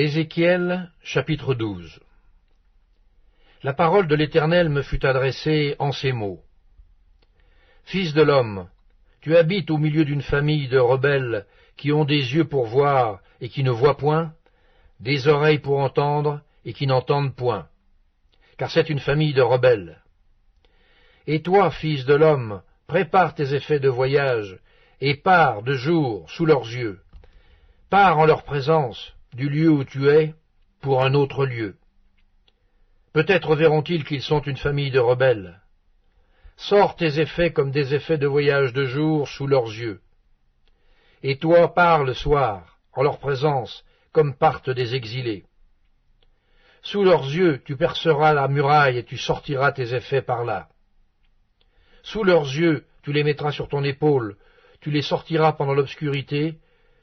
Ézéchiel, chapitre 12. La parole de l'Éternel me fut adressée en ces mots. Fils de l'homme, tu habites au milieu d'une famille de rebelles qui ont des yeux pour voir et qui ne voient point, des oreilles pour entendre et qui n'entendent point, car c'est une famille de rebelles. Et toi, fils de l'homme, prépare tes effets de voyage, et pars de jour sous leurs yeux. Pars en leur présence, du lieu où tu es, pour un autre lieu. Peut-être verront-ils qu'ils sont une famille de rebelles. Sors tes effets comme des effets de voyage de jour sous leurs yeux. Et toi, pars le soir, en leur présence, comme partent des exilés. Sous leurs yeux, tu perceras la muraille et tu sortiras tes effets par là. Sous leurs yeux, tu les mettras sur ton épaule, tu les sortiras pendant l'obscurité,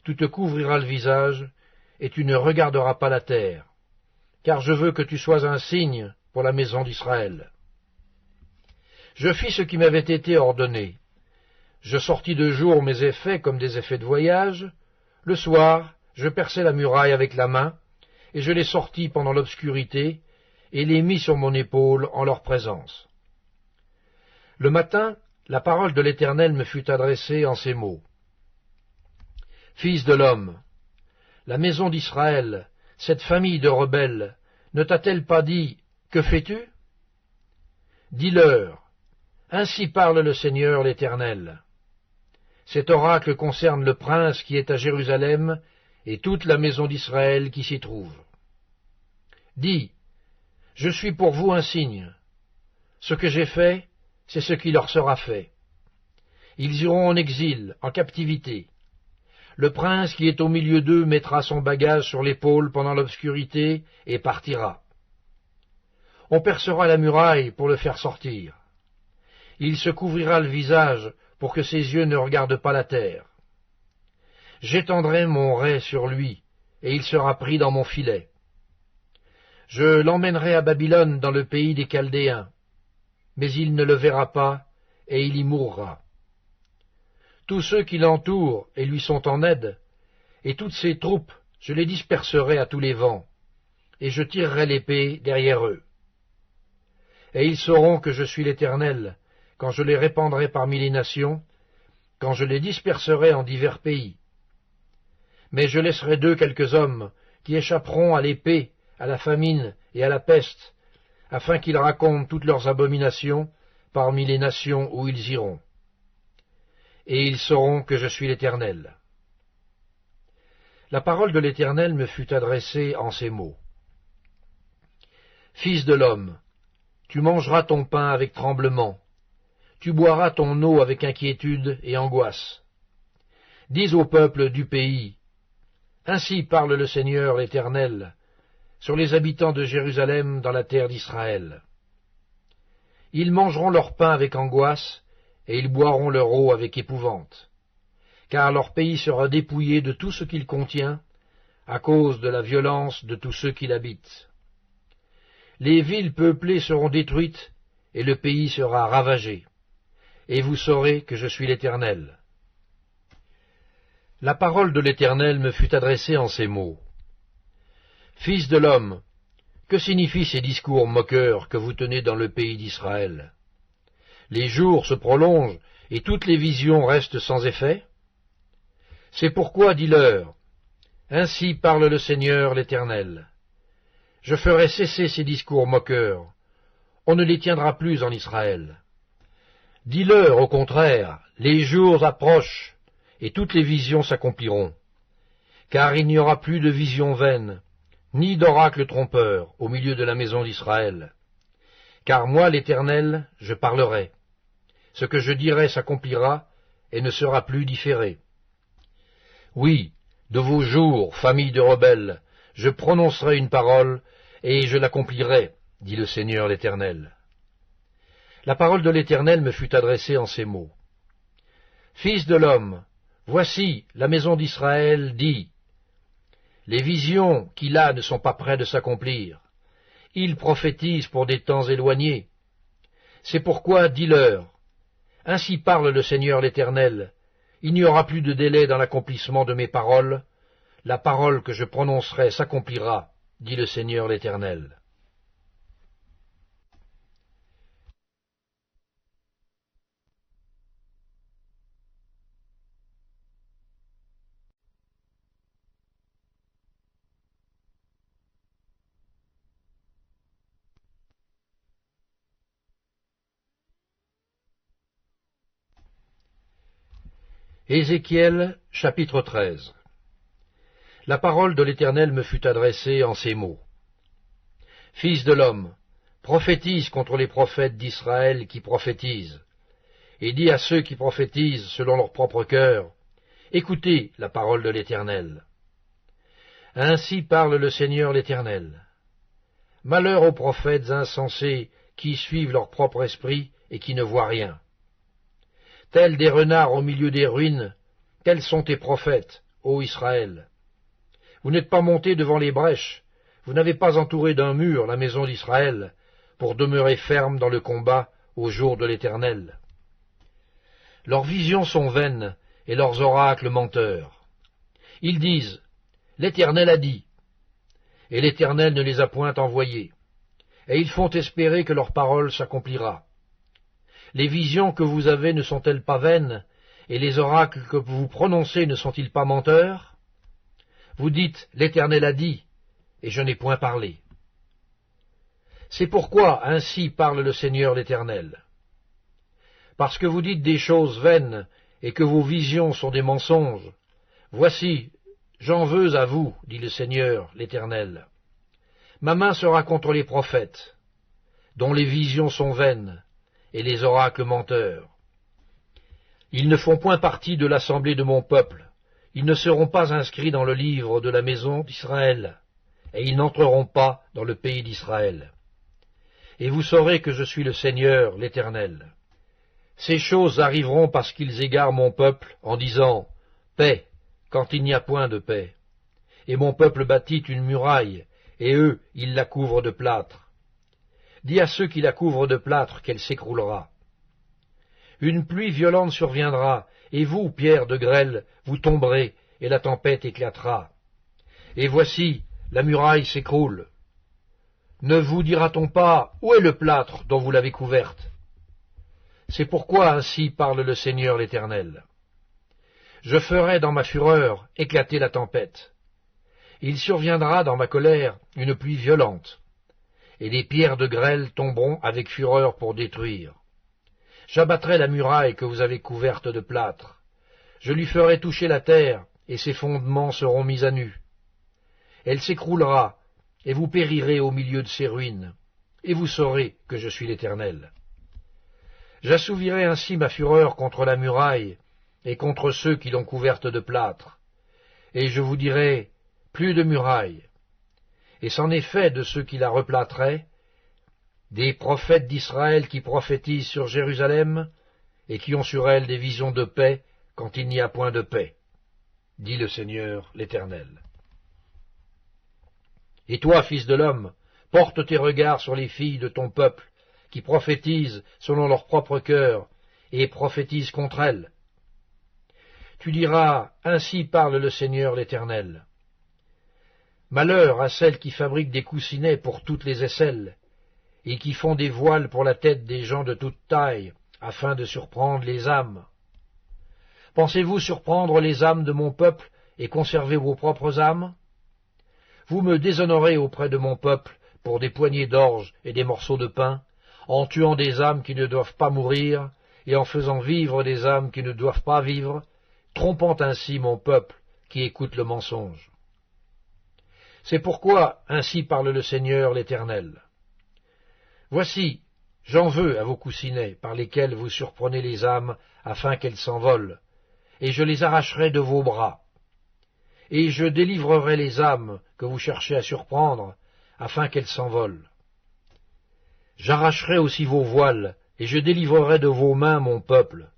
tu te couvriras le visage, et tu ne regarderas pas la terre, car je veux que tu sois un signe pour la maison d'Israël. Je fis ce qui m'avait été ordonné. Je sortis de jour mes effets comme des effets de voyage. Le soir, je perçai la muraille avec la main, et je les sortis pendant l'obscurité, et les mis sur mon épaule en leur présence. Le matin, la parole de l'Éternel me fut adressée en ces mots. Fils de l'homme, la maison d'Israël, cette famille de rebelles, ne t'a-t-elle pas dit, que fais-tu? Dis-leur, ainsi parle le Seigneur l'Éternel. Cet oracle concerne le prince qui est à Jérusalem et toute la maison d'Israël qui s'y trouve. Dis, je suis pour vous un signe. Ce que j'ai fait, c'est ce qui leur sera fait. Ils iront en exil, en captivité. Le prince qui est au milieu d'eux mettra son bagage sur l'épaule pendant l'obscurité et partira. On percera la muraille pour le faire sortir. Il se couvrira le visage pour que ses yeux ne regardent pas la terre. J'étendrai mon rai sur lui, et il sera pris dans mon filet. Je l'emmènerai à Babylone dans le pays des Chaldéens, mais il ne le verra pas, et il y mourra. Tous ceux qui l'entourent et lui sont en aide, et toutes ses troupes, je les disperserai à tous les vents, et je tirerai l'épée derrière eux. Et ils sauront que je suis l'Éternel, quand je les répandrai parmi les nations, quand je les disperserai en divers pays. Mais je laisserai d'eux quelques hommes qui échapperont à l'épée, à la famine et à la peste, afin qu'ils racontent toutes leurs abominations parmi les nations où ils iront. Et ils sauront que je suis l'Éternel. La parole de l'Éternel me fut adressée en ces mots. Fils de l'homme, tu mangeras ton pain avec tremblement, tu boiras ton eau avec inquiétude et angoisse. Dis au peuple du pays, ainsi parle le Seigneur l'Éternel, sur les habitants de Jérusalem dans la terre d'Israël. Ils mangeront leur pain avec angoisse, et ils boiront leur eau avec épouvante, car leur pays sera dépouillé de tout ce qu'il contient, à cause de la violence de tous ceux qui l'habitent. Les villes peuplées seront détruites, et le pays sera ravagé, et vous saurez que je suis l'Éternel. La parole de l'Éternel me fut adressée en ces mots. Fils de l'homme, que signifient ces discours moqueurs que vous tenez dans le pays d'Israël? Les jours se prolongent, et toutes les visions restent sans effet? C'est pourquoi, dis-leur, ainsi parle le Seigneur l'Éternel. Je ferai cesser ces discours moqueurs, on ne les tiendra plus en Israël. Dis-leur, au contraire, les jours approchent, et toutes les visions s'accompliront. Car il n'y aura plus de visions vaines, ni d'oracles trompeurs au milieu de la maison d'Israël. Car moi, l'Éternel, je parlerai. Ce que je dirai s'accomplira, et ne sera plus différé. Oui, de vos jours, famille de rebelles, je prononcerai une parole, et je l'accomplirai, dit le Seigneur l'Éternel. La parole de l'Éternel me fut adressée en ces mots. Fils de l'homme, voici, la maison d'Israël dit, les visions qu'il a ne sont pas près de s'accomplir. Il prophétise pour des temps éloignés. C'est pourquoi, dis-leur, ainsi parle le Seigneur l'Éternel, il n'y aura plus de délai dans l'accomplissement de mes paroles, la parole que je prononcerai s'accomplira, dit le Seigneur l'Éternel. Ézéchiel, chapitre 13. La parole de l'Éternel me fut adressée en ces mots. Fils de l'homme, prophétise contre les prophètes d'Israël qui prophétisent, et dis à ceux qui prophétisent selon leur propre cœur, écoutez la parole de l'Éternel. Ainsi parle le Seigneur l'Éternel. Malheur aux prophètes insensés qui suivent leur propre esprit et qui ne voient rien. Tels des renards au milieu des ruines, tels sont tes prophètes, ô Israël. Vous n'êtes pas montés devant les brèches, vous n'avez pas entouré d'un mur la maison d'Israël, pour demeurer ferme dans le combat au jour de l'Éternel. Leurs visions sont vaines, et leurs oracles menteurs. Ils disent, l'Éternel a dit, et l'Éternel ne les a point envoyés, et ils font espérer que leur parole s'accomplira. Les visions que vous avez ne sont-elles pas vaines, et les oracles que vous prononcez ne sont-ils pas menteurs? Vous dites, l'Éternel a dit, et je n'ai point parlé. C'est pourquoi ainsi parle le Seigneur l'Éternel. Parce que vous dites des choses vaines, et que vos visions sont des mensonges, voici, j'en veux à vous, dit le Seigneur l'Éternel. Ma main sera contre les prophètes, dont les visions sont vaines, et les oracles menteurs. Ils ne font point partie de l'assemblée de mon peuple, ils ne seront pas inscrits dans le livre de la maison d'Israël, et ils n'entreront pas dans le pays d'Israël. Et vous saurez que je suis le Seigneur, l'Éternel. Ces choses arriveront parce qu'ils égarent mon peuple en disant « Paix », quand il n'y a point de paix. Et mon peuple bâtit une muraille, et eux, ils la couvrent de plâtre. Dis à ceux qui la couvrent de plâtre qu'elle s'écroulera. Une pluie violente surviendra, et vous, pierres de grêle, vous tomberez, et la tempête éclatera. Et voici, la muraille s'écroule. Ne vous dira-t-on pas, où est le plâtre dont vous l'avez couverte? C'est pourquoi ainsi parle le Seigneur l'Éternel. Je ferai dans ma fureur éclater la tempête. Il surviendra dans ma colère une pluie violente, et les pierres de grêle tomberont avec fureur pour détruire. J'abattrai la muraille que vous avez couverte de plâtre. Je lui ferai toucher la terre, et ses fondements seront mis à nu. Elle s'écroulera, et vous périrez au milieu de ses ruines, et vous saurez que je suis l'Éternel. J'assouvirai ainsi ma fureur contre la muraille, et contre ceux qui l'ont couverte de plâtre. Et je vous dirai, plus de muraille. Et c'en est fait de ceux qui la replâtraient, des prophètes d'Israël qui prophétisent sur Jérusalem, et qui ont sur elle des visions de paix quand il n'y a point de paix, dit le Seigneur l'Éternel. Et toi, fils de l'homme, porte tes regards sur les filles de ton peuple, qui prophétisent selon leur propre cœur, et prophétisent contre elles. Tu diras, ainsi parle le Seigneur l'Éternel. Malheur à celles qui fabriquent des coussinets pour toutes les aisselles, et qui font des voiles pour la tête des gens de toute taille, afin de surprendre les âmes. Pensez-vous surprendre les âmes de mon peuple et conserver vos propres âmes? Vous me déshonorez auprès de mon peuple pour des poignées d'orge et des morceaux de pain, en tuant des âmes qui ne doivent pas mourir, et en faisant vivre des âmes qui ne doivent pas vivre, trompant ainsi mon peuple qui écoute le mensonge. C'est pourquoi ainsi parle le Seigneur l'Éternel. Voici, j'en veux à vos coussinets par lesquels vous surprenez les âmes afin qu'elles s'envolent, et je les arracherai de vos bras. Et je délivrerai les âmes que vous cherchez à surprendre afin qu'elles s'envolent. J'arracherai aussi vos voiles, et je délivrerai de vos mains mon peuple.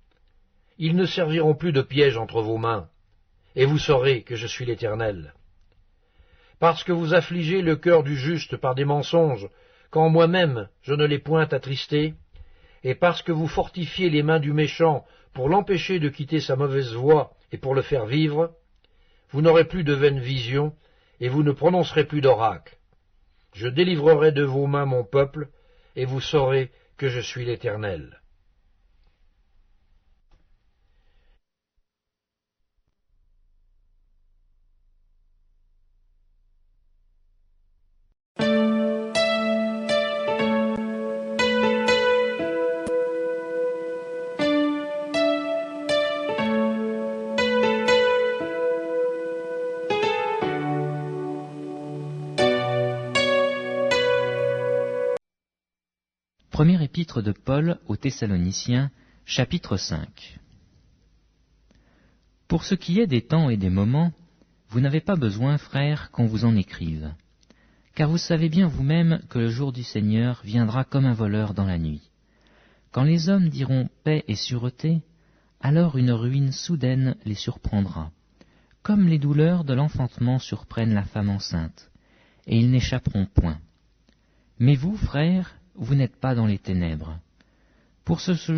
Ils ne serviront plus de piège entre vos mains, et vous saurez que je suis l'Éternel. Parce que vous affligez le cœur du juste par des mensonges, quand moi-même je ne l'ai point attristé, et parce que vous fortifiez les mains du méchant pour l'empêcher de quitter sa mauvaise voie et pour le faire vivre, vous n'aurez plus de vaines visions, et vous ne prononcerez plus d'oracles. Je délivrerai de vos mains mon peuple, et vous saurez que je suis l'Éternel. Première épître de Paul aux Thessaloniciens, chapitre 5. Pour ce qui est des temps et des moments, vous n'avez pas besoin, frères, qu'on vous en écrive. Car vous savez bien vous-même que le jour du Seigneur viendra comme un voleur dans la nuit. Quand les hommes diront paix et sûreté, alors une ruine soudaine les surprendra, comme les douleurs de l'enfantement surprennent la femme enceinte, et ils n'échapperont point. Mais vous, frères, vous n'êtes pas dans les ténèbres, pour que ce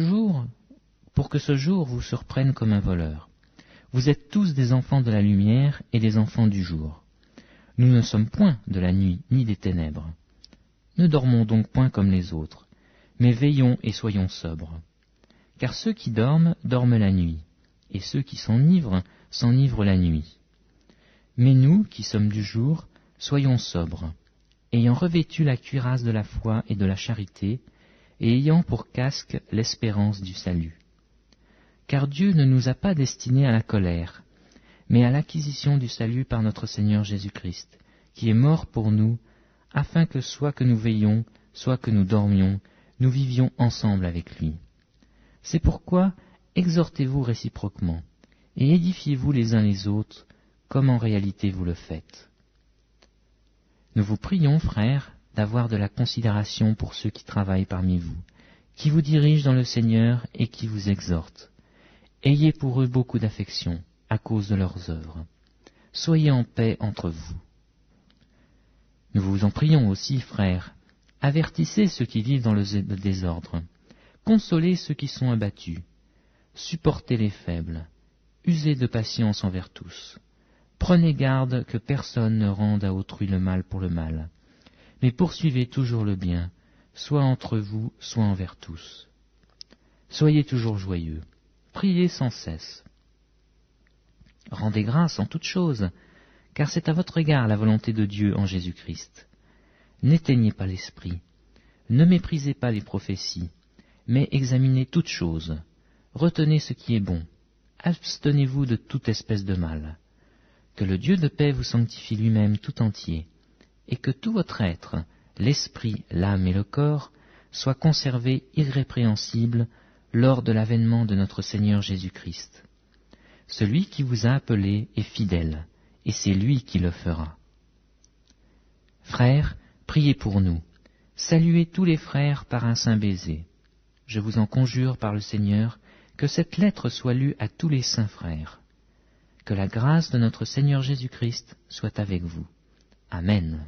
jour vous surprenne comme un voleur. Vous êtes tous des enfants de la lumière et des enfants du jour. Nous ne sommes point de la nuit ni des ténèbres. Ne dormons donc point comme les autres, mais veillons et soyons sobres. Car ceux qui dorment, dorment la nuit, et ceux qui s'enivrent la nuit. Mais nous, qui sommes du jour, soyons sobres, ayant revêtu la cuirasse de la foi et de la charité, et ayant pour casque l'espérance du salut. Car Dieu ne nous a pas destinés à la colère, mais à l'acquisition du salut par notre Seigneur Jésus-Christ, qui est mort pour nous, afin que soit que nous veillions, soit que nous dormions, nous vivions ensemble avec lui. C'est pourquoi exhortez-vous réciproquement, et édifiez-vous les uns les autres, comme en réalité vous le faites. Nous vous prions, frères, d'avoir de la considération pour ceux qui travaillent parmi vous, qui vous dirigent dans le Seigneur et qui vous exhortent. Ayez pour eux beaucoup d'affection à cause de leurs œuvres. Soyez en paix entre vous. Nous vous en prions aussi, frères, avertissez ceux qui vivent dans le désordre, consolez ceux qui sont abattus, supportez les faibles, usez de patience envers tous. Prenez garde que personne ne rende à autrui le mal pour le mal, mais poursuivez toujours le bien, soit entre vous, soit envers tous. Soyez toujours joyeux, priez sans cesse. Rendez grâce en toutes choses, car c'est à votre égard la volonté de Dieu en Jésus-Christ. N'éteignez pas l'esprit, ne méprisez pas les prophéties, mais examinez toutes choses, retenez ce qui est bon, abstenez-vous de toute espèce de mal. Que le Dieu de paix vous sanctifie lui-même tout entier, et que tout votre être, l'esprit, l'âme et le corps, soient conservés irrépréhensibles lors de l'avènement de notre Seigneur Jésus-Christ. Celui qui vous a appelé est fidèle, et c'est lui qui le fera. Frères, priez pour nous. Saluez tous les frères par un saint baiser. Je vous en conjure par le Seigneur, que cette lettre soit lue à tous les saints frères. Que la grâce de notre Seigneur Jésus-Christ soit avec vous. Amen.